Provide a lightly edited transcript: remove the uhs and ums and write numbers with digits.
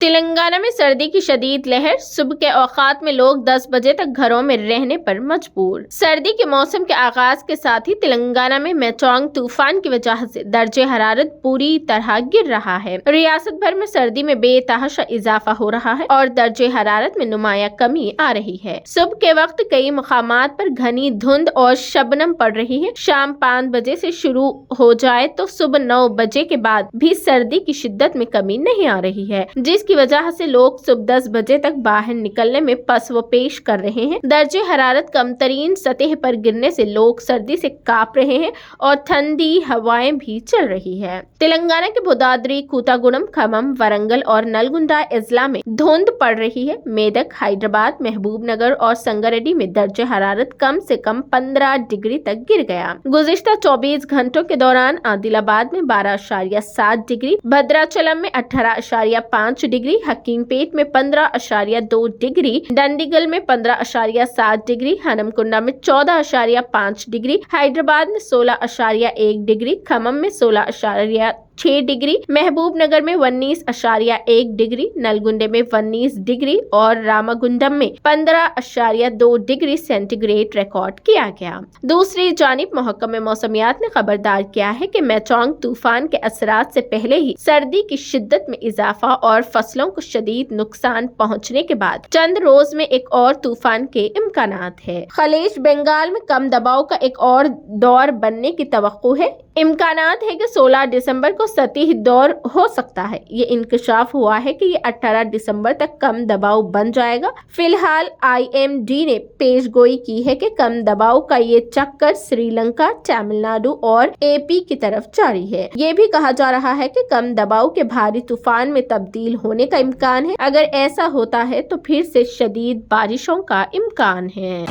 تلنگانہ میں سردی کی شدید لہر، صبح کے اوقات میں لوگ 10 بجے تک گھروں میں رہنے پر مجبور۔ سردی کے موسم کے آغاز کے ساتھ ہی تلنگانہ میں میچونگ طوفان کی وجہ سے درجہ حرارت پوری طرح گر رہا ہے۔ ریاست بھر میں سردی میں بے تحاشا اضافہ ہو رہا ہے اور درجہ حرارت میں نمایاں کمی آ رہی ہے۔ صبح کے وقت کئی مقامات پر گھنی دھند اور شبنم پڑ رہی ہے۔ شام 5 بجے سے شروع ہو جائے تو صبح 9 بجے کے بعد بھی سردی کی شدت میں کمی نہیں آ رہی ہے، جس کی وجہ سے لوگ صبح 10 بجے تک باہر نکلنے میں پس و پیش کر رہے ہیں۔ درجہ حرارت کم ترین سطح پر گرنے سے لوگ سردی سے کانپ رہے ہیں اور ٹھنڈی ہوائیں بھی چل رہی ہے۔ تلنگانہ کے بھدردری، کوتاگوڑم، کھمم، ورنگل اور نلگنڈا اضلاع میں دھند پڑ رہی ہے۔ میدک، حیدرآباد، محبوب نگر اور سنگاریڈی میں درجہ حرارت کم سے کم 15 ڈگری تک گر گیا۔ گزشتہ 24 گھنٹوں کے دوران عادل آباد میں 12.7 ڈگری، بھدراچلم میں 18.5 ڈگری، حکیم پیٹ میں 15.2 ڈگری، ڈنڈیگل میں 15.7 ڈگری، ہنم کنڈا میں 14.5 ڈگری، حیدرآباد میں 16.1 ڈگری، کھمم میں 16.6 ڈگری، محبوب نگر میں 19.1 ڈگری، نلگنڈے میں 19 ڈگری اور راماگنڈم میں 15.2 ڈگری سینٹی گریڈ ریکارڈ کیا گیا۔ دوسری جانب محکمہ موسمیات نے خبردار کیا ہے کہ میچونگ طوفان کے اثرات سے پہلے ہی سردی کی شدت میں اضافہ اور فصلوں کو شدید نقصان پہنچنے کے بعد چند روز میں ایک اور طوفان کے امکانات ہیں۔ خلیج بنگال میں کم دباؤ کا ایک اور دور بننے کی توقع ہے۔ امکانات ہے کہ 16 دسمبر کو سطحی دور ہو سکتا ہے۔ یہ انکشاف ہوا ہے کہ یہ 18 دسمبر تک کم دباؤ بن جائے گا۔ فی الحال IMD نے پیش گوئی کی ہے کہ کم دباؤ کا یہ چکر سری لنکا، تمل ناڈو اور AP کی طرف جاری ہے۔ یہ بھی کہا جا رہا ہے کہ کم دباؤ کے بھاری طوفان میں تبدیل ہونے کا امکان ہے۔ اگر ایسا ہوتا ہے تو پھر سے شدید بارشوں کا امکان ہے۔